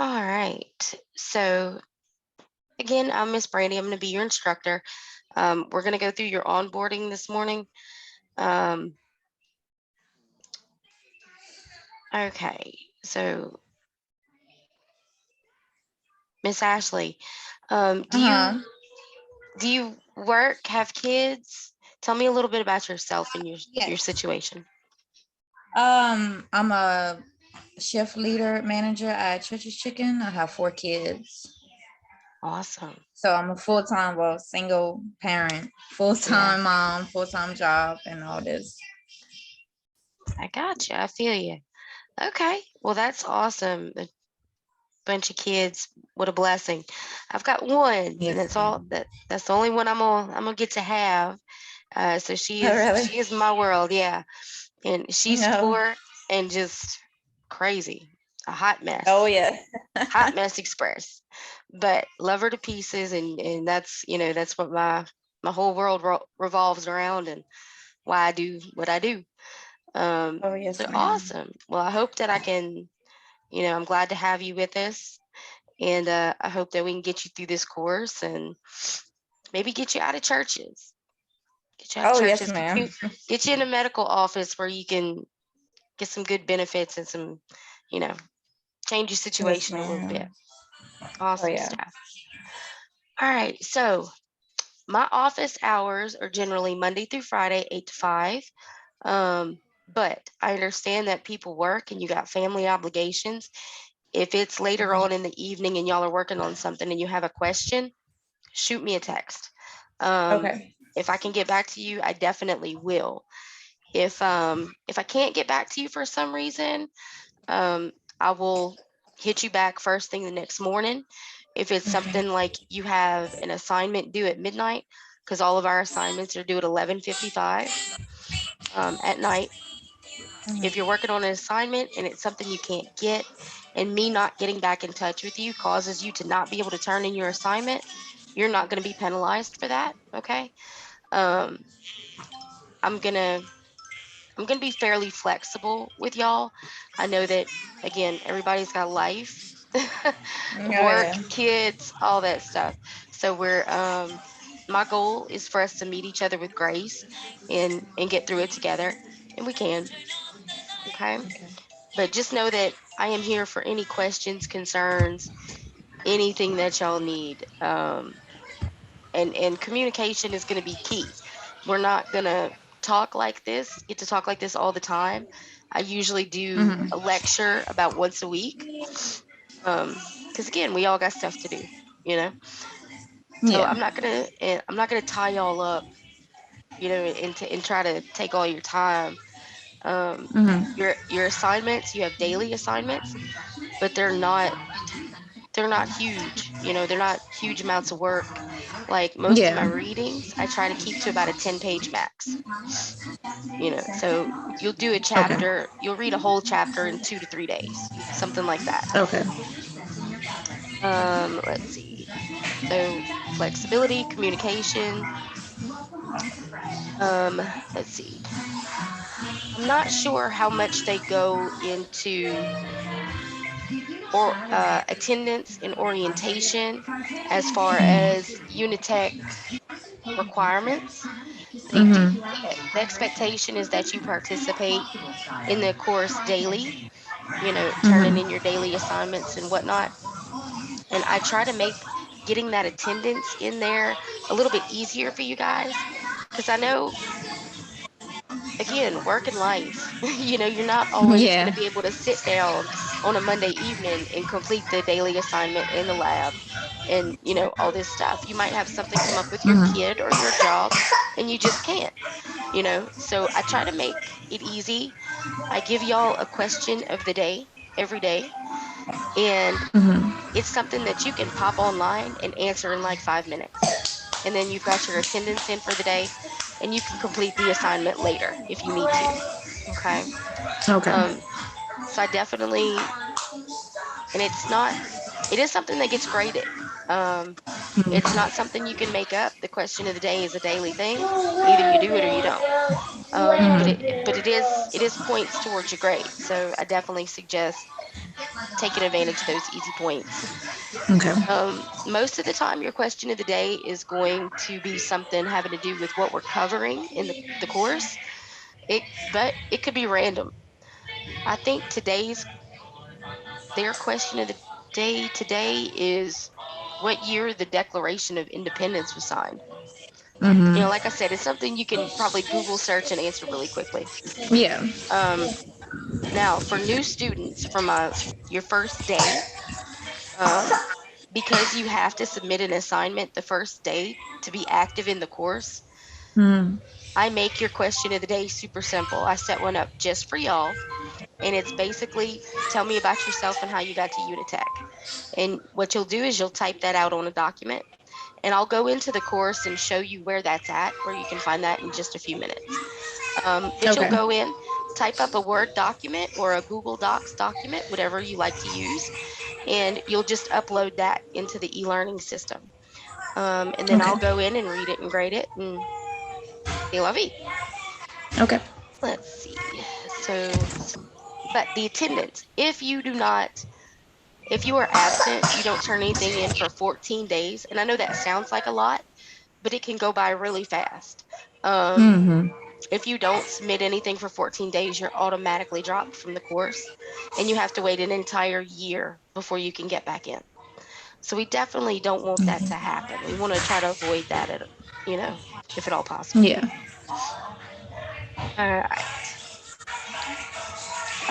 All right. So again, I'm Miss Brandy. I'm going to be your instructor. We're going to go through your onboarding this morning. Um, okay. So Miss Ashley, um, do Uh-huh. you do you work? Have kids? Tell me a little bit about yourself and your Yes. situation. I'm a chef leader manager at Church's Chicken. I have 4 kids. Awesome. So I'm a full-time, well, single parent, Yeah, full-time mom, full-time job, and all this. I got you. I feel you. Okay. Well, that's awesome. A bunch of kids. What a blessing. I've got one, and Yes, that's all. ma'am. That's the only one I'm gonna get to have. So she Oh, is really? she is my world, yeah. And she's No. 4 and just crazy, a Oh, hot yeah. mess express. But love her to pieces, and that's what my whole world revolves around, and why I do what I do. Oh, So yes, ma'am. awesome. Well, I hope that I can, I'm glad to have you with us, and I hope that we can get you through this course and maybe get you out of churches. Get you out of Oh, yes, churches. ma'am. Get you in a medical office where you can get some good benefits and some, you know, change your Yes, situation a little bit. ma'am. Oh, Awesome yeah. stuff. All right. So my office hours are generally Monday through Friday, 8 to 5. Um, but I understand that people work and you got family obligations. If it's later on in the evening and y'all are working on something and you have a question, shoot me a text. Okay. If I can get back to you, I definitely will. If I can't get back to you for some reason, um, I will hit you back first thing the next morning. If it's Okay. something like you have an assignment due at midnight, because all of our assignments are due at 11:55 at night. If you're Mhm. working on an assignment and it's something you can't get, and me not getting back in touch with you causes you to not be able to turn in your assignment, you're not going to be penalized for that. Okay. Um, I'm gonna I'm gonna be fairly flexible with y'all. I know that again, everybody's got life, Oh, work, yeah. kids, all that stuff. So my goal is for us to meet each other with grace and get through it together, and we can. Okay. Okay. But just know that I am here for any questions, concerns, anything that y'all need. And communication is going to be key. We're not going to get to talk like this all the time. I usually do Hmm. a lecture about once a week. Because again, we all got stuff to do, you know. So Yeah. I'm not gonna tie y'all up, and try to take all your time. Um, Hmm. your assignments, you have daily assignments, but they're not huge. They're not huge amounts of work. Like most of my Yeah. readings, I try to keep to about a 10-page max. So Okay. you'll read a whole chapter in 2 to 3 days, something like that. Okay. Let's see. So flexibility, communication. Let's see. I'm not sure how much they go into or attendance and orientation as far as Unitech requirements. They do. Hmm. The expectation is that you participate in the course daily, turning in Hmm. your daily assignments and whatnot. And I try to make getting that attendance in there a little bit easier for you guys. Because I know, again, work and life, you're not always going Yeah. to be able to sit down on a Monday evening and complete the daily assignment in the lab and, all this stuff. You might have something come up with your Hmm. kid or your job and you just can't. So I try to make it easy. I give y'all a question of the day every day, and Hmm. it's something that you can pop online and answer in like 5 minutes. And then you've got your attendance in for the day, and you can complete the assignment later if you need to. Okay. Okay. Um, so I definitely, and it is something that gets graded. Um, it's Mhm. not something you can make up. The question of the day is a daily thing. Either you do it or you don't. But it is points towards your grade. So I definitely suggest taking advantage of those easy points. Okay. Most of the time, your question of the day is going to be something having to do with what we're covering in the course. But it could be random. I think their question of the day today is what year the Declaration of Independence was signed. Mm-hmm. Like I said, it's something you can probably Google search and answer really quickly. Yeah. Um, Now, for new students from your first day, um, because you have to submit an assignment the first day to be active in the course, Mm. I make your question of the day super simple. I set one up just for y'all, and it's basically tell me about yourself and how you got to Unitech. And what you'll do is you'll type that out on a document, and I'll go into the course and show you where that's at, where you can find that in just a few minutes. But you'll Okay. go in, type up a Word document or a Google Docs document, whatever you like to use, and you'll just upload that into the e-learning system. And then Okay. I'll go in and read it and grade it, and they love it. Okay. Let's see. So, but the attendance, if you are absent, you don't turn anything in for 14 days. And I know that sounds like a lot, but it can go by really fast. Um, Mm-hmm. if you don't submit anything for 14 days, you're automatically dropped from the course and you have to wait an entire year before you can get back in. So we definitely don't want that to happen. We want to try to avoid that you know, if at all possible. Yeah. All right.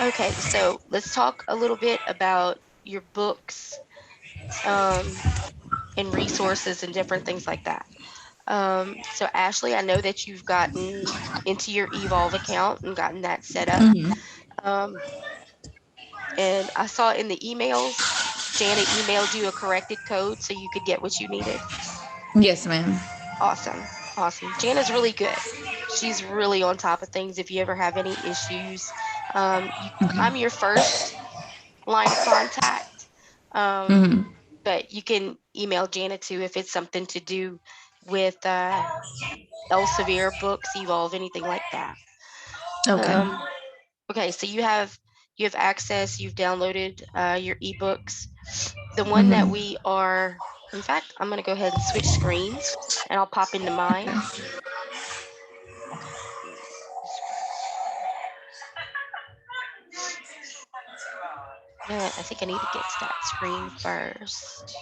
Okay, so let's talk a little bit about your books, um, and resources and different things like that. So Ashley, I know that you've gotten into your Evolve account and gotten that set up. Mm-hmm. Um, and I saw in the emails, Janet emailed you a corrected code so you could get what you needed. Yes, ma'am. Awesome. Awesome. Jana's really good. She's really on top of things. If you ever have any issues, Okay. I'm your first line of contact. Um, Mm-hmm. but you can email Jana too if it's something to do with Elsevier books, Evolve, anything like that. Okay. Um, okay, so you have access. You've downloaded your ebooks. The one that Mm-hmm. we are, in fact, I'm going to go ahead and switch screens, and I'll pop into mine. You know what? I think I need to get to that screen first.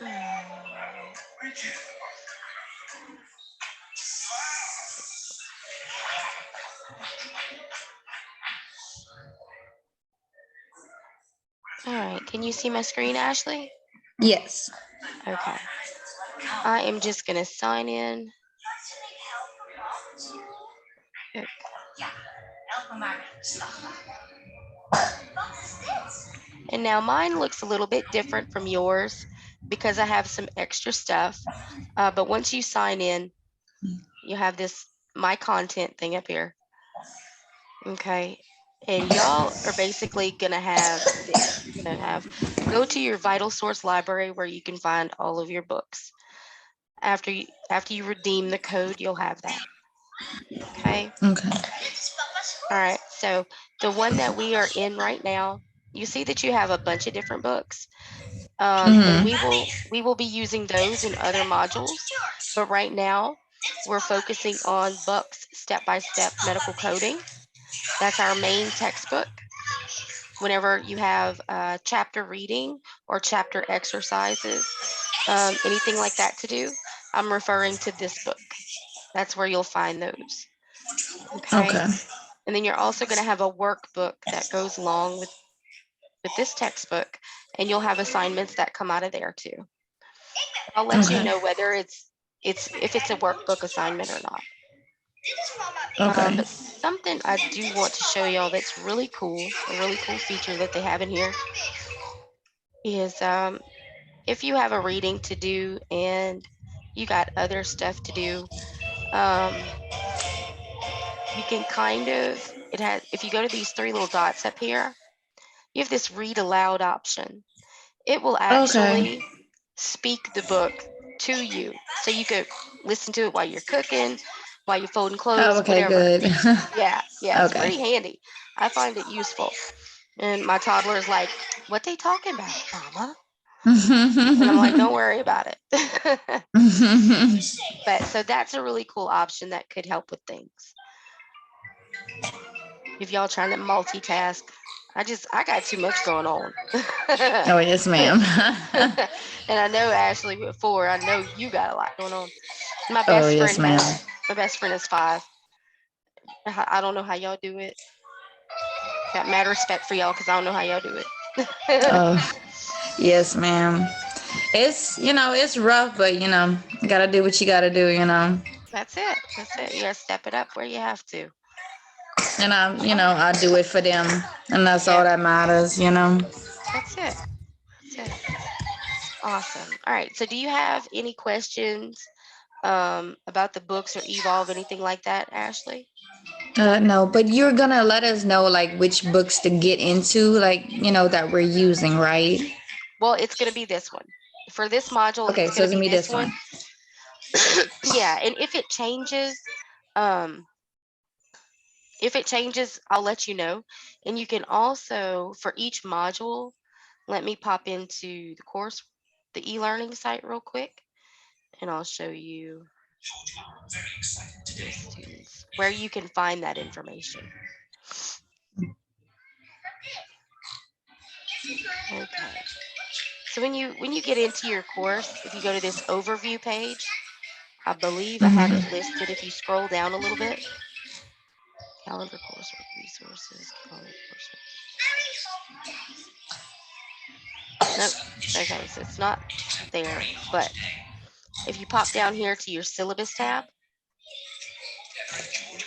All right. All right. Can you see my screen, Ashley? Yes. Okay. I am just going to sign in. Quick. And now mine looks a little bit different from yours because I have some extra stuff. But once you sign in, you have this my content thing up here. Okay. And y'all are basically going to have this. You're going to have go to your vital source library where you can find all of your books. After you redeem the code, you'll have that. Okay. Okay. All right. So the one that we are in right now, you see that you have a bunch of different books. And Mm-hmm. we will be using those in other modules. But right now, we're focusing on Buck's step-by-step medical coding. That's our main textbook. Whenever you have chapter reading or chapter exercises, anything like that to do, I'm referring to this book. That's where you'll find those. Okay. Okay. And then you're also going to have a workbook that goes along with this textbook, and you'll have assignments that come out of there too. I'll let you Okay. know whether it's if it's a workbook assignment or not. Okay. But something I do want to show y'all that's really cool, a really cool feature that they have in here is if you have a reading to do and you got other stuff to do, um, you can kind of it has if you go to these three little dots up here, you have this read aloud option. It will Okay. actually speak the book to you. So you could listen to it while you're cooking, while you're folding clothes, Oh, okay, whatever. good. Yeah, it's Okay. pretty handy. I find it useful. And my toddler is like, "What they talking about, Mama?" And I'm like, "Don't worry about it." But so that's a really cool option that could help with things. If y'all trying to multitask, I got too much going on. Oh, yes, ma'am. And I know Ashley with 4, I know you got a lot going on. My Oh, best yes, friend ma'am. has my best friend is 5. I don't know how y'all do it. Got mad respect for y'all because I don't know how y'all do it. Oh, yes, ma'am. It's rough, but you gotta do what you gotta do. That's it. That's it. You gotta step it up where you have to. And I do it for them, and that's all Yeah, that matters. that's it. That's it. Awesome. All right. So do you have any questions about the books or Evolve, anything like that, Ashley? No, but you're gonna let us know like which books to get into, like that we're using, right? Well, it's gonna be this one. For this module, Okay, it's so gonna it's be gonna be this this one. one. Yeah, and um, if it changes, I'll let you know. And you can also, for each module, let me pop into the e-learning site real quick, and I'll show you the students where you can find that information. Okay. So when you get into your course, if you go to this overview page, I believe I have it Hmm. listed. If you scroll down a little bit, calendar, coursework, resources, calendar, coursework. Nope. Okay, so it's not there. But if you pop down here to your syllabus tab,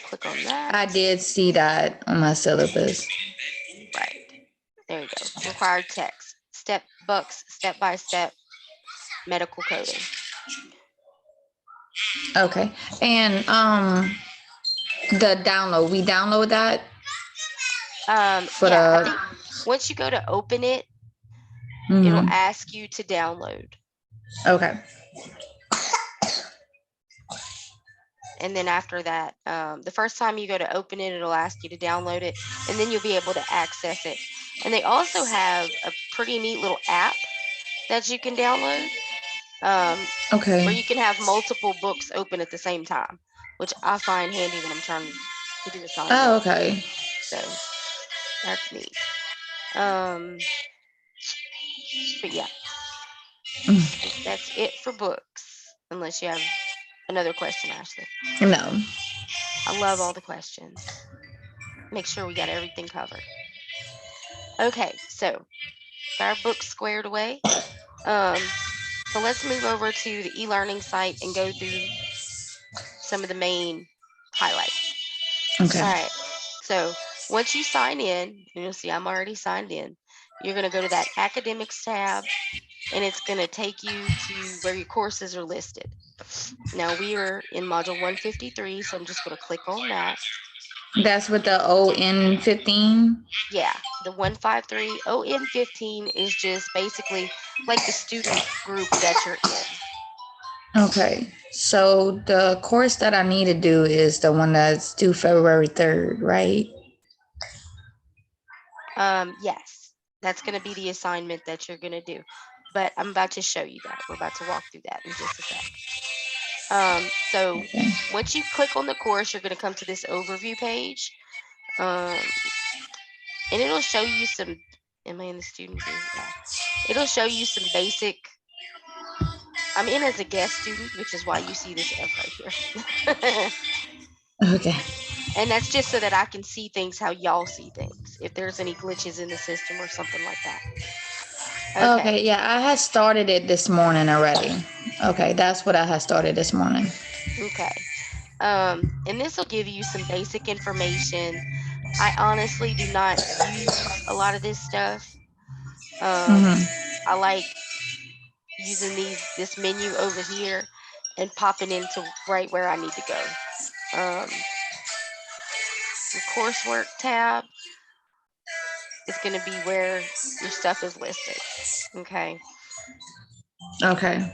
click on that. I did see that on my syllabus. Right. There you go. Required text. Step by step medical coding. Okay, and the download, we download that for Yeah, I the. think once you go to open it, it'll Hmm. ask you to download. Okay. And then after that, the first time you go to open it, it'll ask you to download it, and then you'll be able to access it. And they also have a pretty neat little app that you can download, Okay. where you can have multiple books open at the same time, which I find handy when I'm trying to do Oh, assignments. okay. So that's neat. Um, but yeah, I think that's it for books, unless you have another question, Ashley. No. I love all the questions. Make sure we got everything covered. Okay, so got our books squared away. Um, so let's move over to the e-learning site and go through some of the main highlights. Okay. All right. So once you sign in, you'll see I'm already signed in. You're going to go to that academics tab, and it's going to take you to where your courses are listed. Now we are in module 153, so I'm just going to click on that. That's with the ON15. Yeah, the 153 ON15 is just basically like the student group that you're in. Okay. So the course that I need to do is the one that's due February 3rd, right? Yes, that's going to be the assignment that you're going to do. But I'm about to show you that. We're about to walk through that in just a sec. So Okay. once you click on the course, you're going to come to this overview page. Um, and it'll show you some, am I in the student view? Yeah. It'll show you some basic, I'm in as a guest student, which is why you see this F right here. Okay. And that's just so that I can see things how y'all see things, if there's any glitches in the system or something like that. Okay. Okay. Yeah, I had started it this morning already. Okay, that's what I had started this morning. Okay. And this will give you some basic information. I honestly do not use a lot of this stuff. Um, Mm-hmm. I like using this menu over here and popping into right where I need to go. Your coursework tab is going to be where your stuff is listed. Okay. Okay.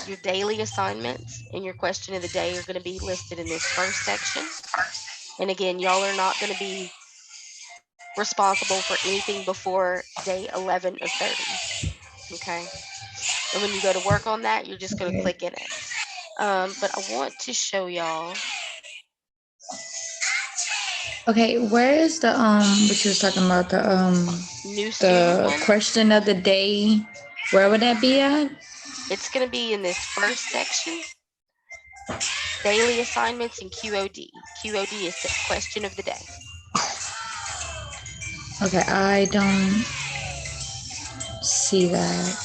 Your daily assignments and your question of the day are going to be listed in this first section. And again, y'all are not going to be responsible for anything before day 11 of 30. Okay. And when you go to work on that, you're just going to Okay. click in it. But I want to show y'all. Okay, where is the what you was talking about, New student the one. question of the day? Where would that be at? It's going to be in this first section, daily assignments and QOD. QOD is question of the day. Okay, I don't see that.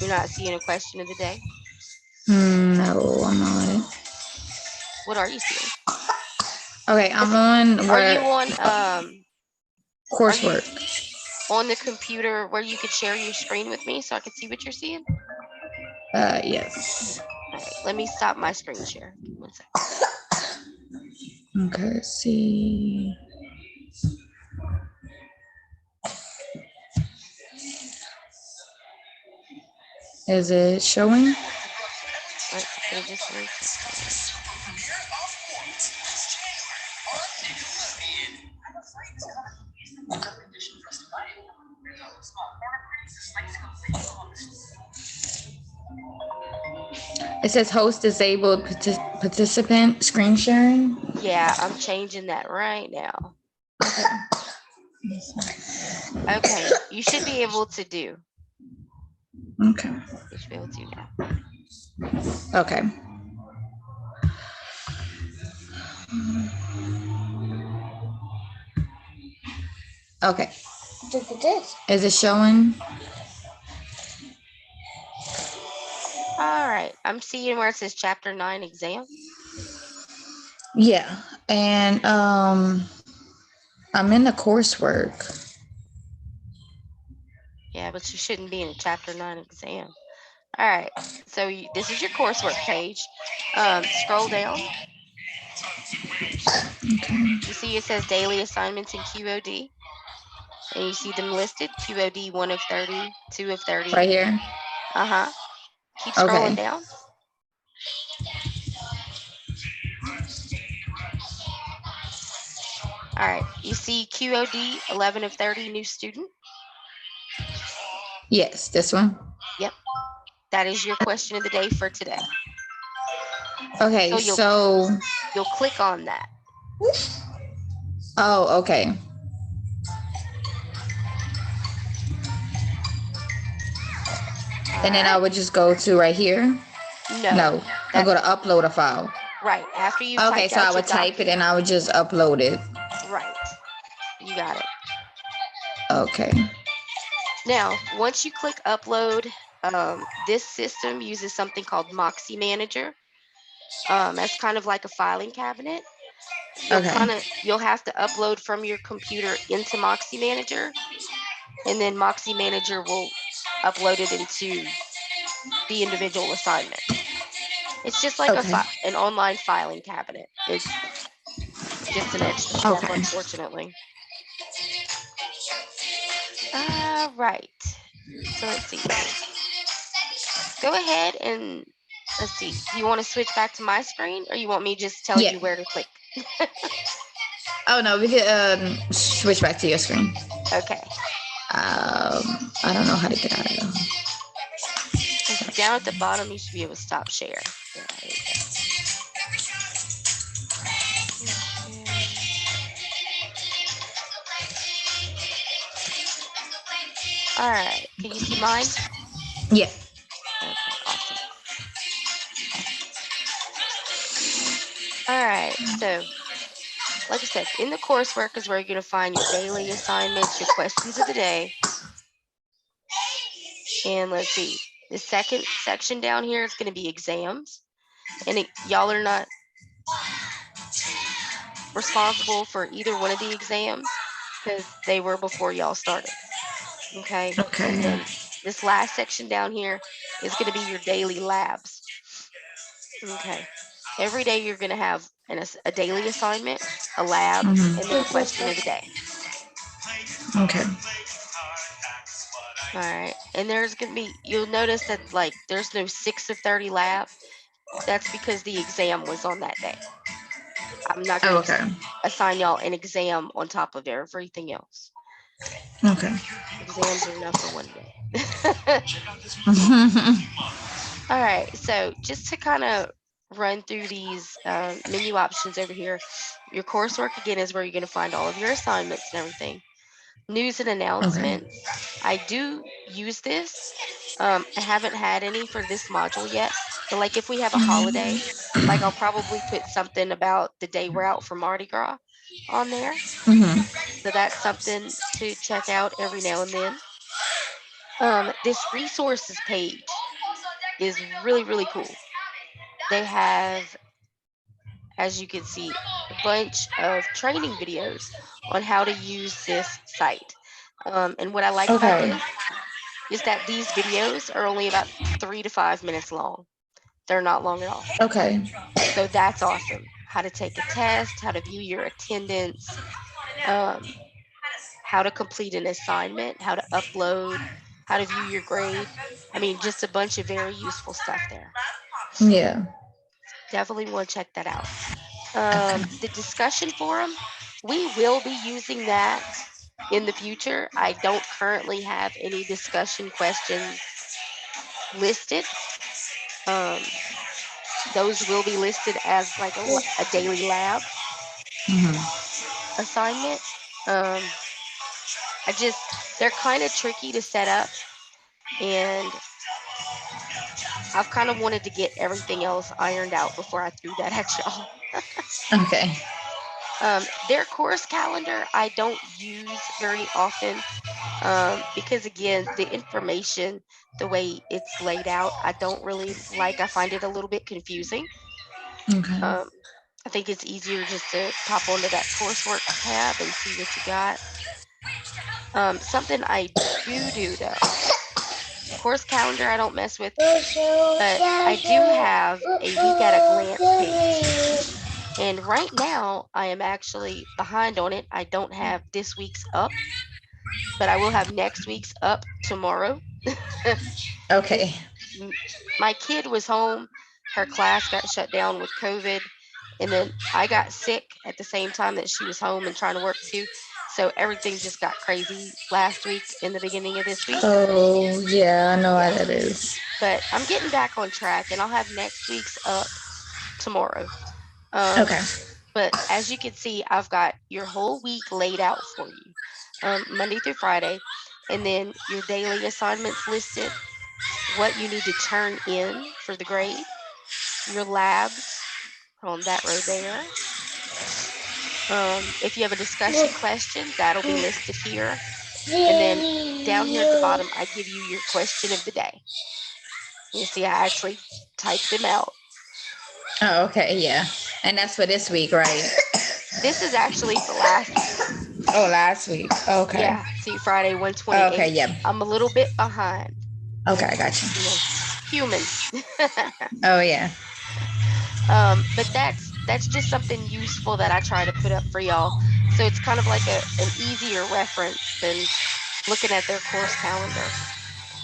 You're not seeing a question of the day. No, I'm not. What are you seeing? Okay, I'm Is on are you where on are you coursework. on the computer where you could share your screen with me so I could see what you're seeing? Yes. All right, let me stop my screen share. Give me 1 second. Okay, let's see. Is it showing? All right, give me just 1 second. It says host disabled participant screen sharing. Yeah, I'm changing that right now. Okay. Okay, you should be able to do. Okay. You should be able to now. Okay. Okay. Is it showing? All right, I'm seeing where it says Chapter 9 exam. Yeah. And I'm in the coursework. Yeah, but you shouldn't be in a Chapter 9 exam. All right, so this is your coursework page. Scroll down. Okay. You see it says daily assignments in QOD, and you see them listed, QOD 1 of 30, 2 of 30. Right here. Uh-huh. Keep scrolling Okay. down. All right, you see QOD 11 of 30, new student. Yes, this one. Yep, that is your question of the day for today. Okay, So so you'll click on that. oh, okay. All And then I right. would just go to right here. No, No, I'll go that's to upload a file. right. After you've Okay, typed so I out your would type it document. and I would just upload it. Right. You got it. Okay. Now, once you click upload, this system uses something called Moxie Manager. As kind of like a filing cabinet. Okay. You'll have to upload from your computer into Moxie Manager, and then Moxie Manager will upload it into the individual assignment. It's just like Okay. an online filing cabinet. It's just an extra step, Okay. unfortunately. All right. So let's see. Go ahead and let's see. Do you want to switch back to my screen, or you want me to just tell Yeah. you where to click? Oh no, we could switch back to your screen. Okay. I don't know how to get out of it. Let's see. Down at the bottom, you should be able to stop share. Yeah, there you go. Share. All right. Can you see mine? Yeah. Okay, awesome. All right. So, like I said, in the coursework is where you're going to find your daily assignments, your questions of the day. And let's see, the second section down here is going to be exams. And y'all are not responsible for either one of the exams because they were before y'all started. Okay. And Okay. then this last section down here is going to be your daily labs. Okay. Every day you're going to have a daily assignment, a lab, Mm-hmm. and then a question of the day. Okay. All right. And there's going to be, you'll notice that like there's no 6 of 30 lab. That's because the exam was on that day. I'm not Oh, going to okay. assign y'all an exam on top of everything else. Okay. Exams are enough for one day. All right. So just to kind of run through these menu options over here, your coursework again is where you're going to find all of your assignments and everything. News and Okay. announcements. I do use this. I haven't had any for this module yet, but like if we have a holiday, like I'll probably put something about the day we're out for Mardi Gras on there. Mm-hmm. So that's something to check out every now and then. This resources page is really, really cool. They have, as you can see, a bunch of training videos on how to use this site. And what I like about Okay. this is that these videos are only about 3 to 5 minutes long. They're not long at all. Okay. So that's awesome. How to take a test, how to view your attendance, um, how to complete an assignment, how to upload, how to view your grade. I mean, just a bunch of very useful stuff there. Yeah. Definitely want to check that out. Okay. The discussion forum, we will be using that in the future. I don't currently have any discussion questions listed. Um, those will be listed as like a daily lab Mm-hmm. assignment. Um, I just, they're kind of tricky to set up, and I've kind of wanted to get everything else ironed out before I threw that at y'all. Okay. Their course calendar, I don't use very often because, again, the information, the way it's laid out, I don't really like. I find it a little bit confusing. Okay. Um, I think it's easier just to pop onto that coursework tab and see what you got. Something I do though, course calendar I don't mess with, but I do have a week at a glance page. And right now I am actually behind on it. I don't have this week's up, but I will have next week's up tomorrow. Okay. This My kid was home. Her class got shut down with COVID, and then I got sick at the same time that she was home and trying to work too. So everything just got crazy last week and the beginning of this week. Oh, yeah, I know how Yeah, that is. but I'm getting back on track, and I'll have next week's up tomorrow. Okay. Um, but as you can see, I've got your whole week laid out for you, Monday through Friday, and then your daily assignments listed, what you need to turn in for the grade, your labs on that row there. If you have a discussion question, that'll be listed here. And then down here at the bottom, I give you your question of the day. You see, I actually typed them out. Oh, okay, yeah. And that's for this week, right? This is actually for last week. Oh, last week. Okay. Yeah, see, Friday Okay, 128. yeah. I'm a little bit behind. Okay, I got you. You know, humans. Oh, yeah. But that's just something useful that I try to put up for y'all. So it's kind of like an easier reference than looking at their course calendar.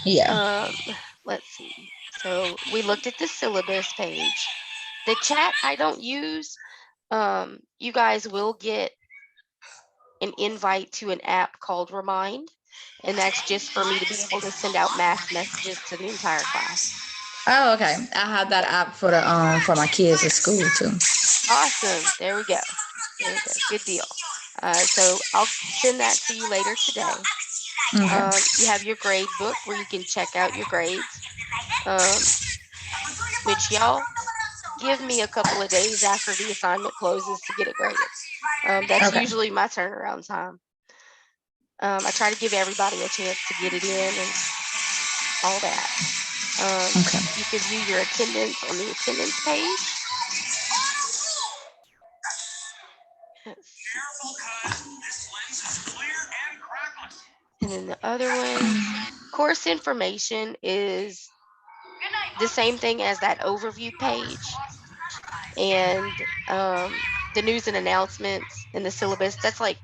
Yeah. Um, let's see. So we looked at the syllabus page. The chat I don't use. You guys will get an invite to an app called Remind, and that's just for me to be able to send out mass messages to the entire class. Oh, okay. I have that Yeah, app for my kids at school too. awesome. There we go. There we go. Good deal. So I'll send that to you later today. Okay. You have your grade book where you can check out your grades, um, which y'all give me a couple of days after the assignment closes to get it graded. That's Okay. usually my turnaround time. I try to give everybody a chance to get it in and all that. Okay. You can view your attendance on the attendance page. Let's see. And then the other ones, course information is the same thing as that overview page. And the news and announcements and the syllabus, that's like,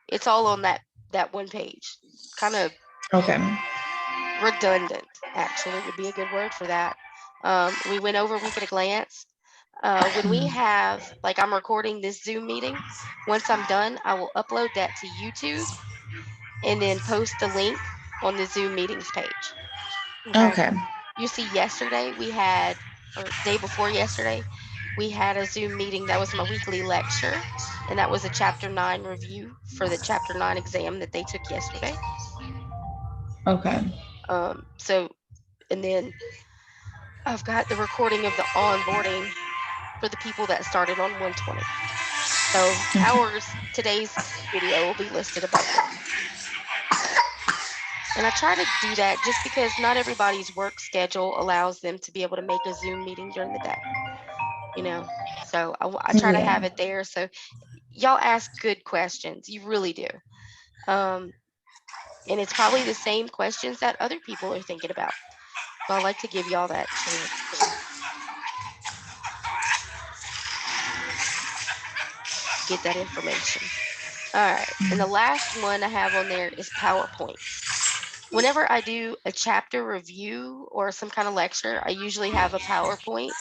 it's all on that that one page. Kind of Okay. redundant, actually, would be a good word for that. We went over week at a glance. When we have, like, I'm recording this Zoom meeting, once I'm done, I will upload that to YouTube and then post the link on the Zoom meetings page. Okay. Okay. You see, yesterday we had, or day before yesterday, we had a Zoom meeting. That was my weekly lecture, and that was a chapter 9 review for the chapter 9 exam that they took yesterday. Okay. So, and then I've got the recording of the onboarding for the people that started on 120. So today's video will be listed above them. And I try to do that just because not everybody's work schedule allows them to be able to make a Zoom meeting during the day, you know? So I try to have Yeah. it there. So y'all ask good questions. You really do. Um, and it's probably the same questions that other people are thinking about. So I like to give y'all that chance to get that information. All right. And the last one I have on there is PowerPoints. Whenever I do a chapter review or some kind of lecture, I usually have a PowerPoint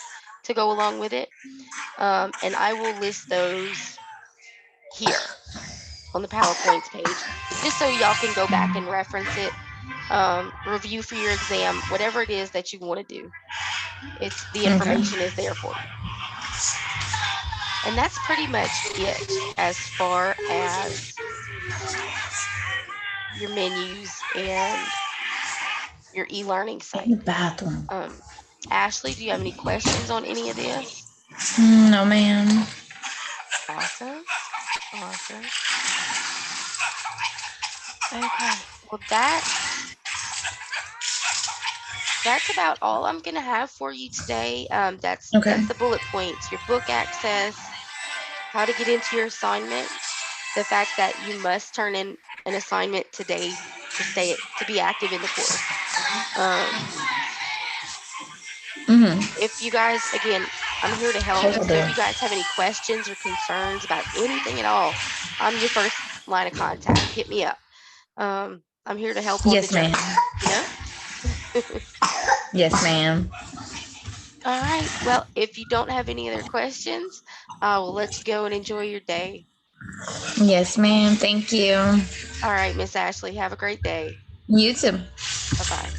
to go along with it. And I will list those here on the PowerPoints page, just so y'all can go back and reference it, review for your exam, whatever it is that you want to do. It's the Okay. information is there for you. And that's pretty much it as far as your menus and your e-learning In site. the bathroom. Um, Ashley, do you have any questions on any of this? No, ma'am. Awesome. Awesome. Okay. Well, that's about all I'm gonna have for you today. Okay. That's the bullet points: your book access, how to get into your assignment, the fact that you must turn in an assignment today to be active in the course. Um, Mm-hmm. if you guys, again, I'm here to help. Yes, I So if do. you guys have any questions or concerns about anything at all, I'm your first line of contact. Hit me up. I'm here to help on the Yes, ma'am. journey, you know? Yes, ma'am. All right. Well, if you don't have any other questions, I will let you go and enjoy your day. Yes, ma'am. Thank you. All right, Miss Ashley, have a great day. You too. Bye bye.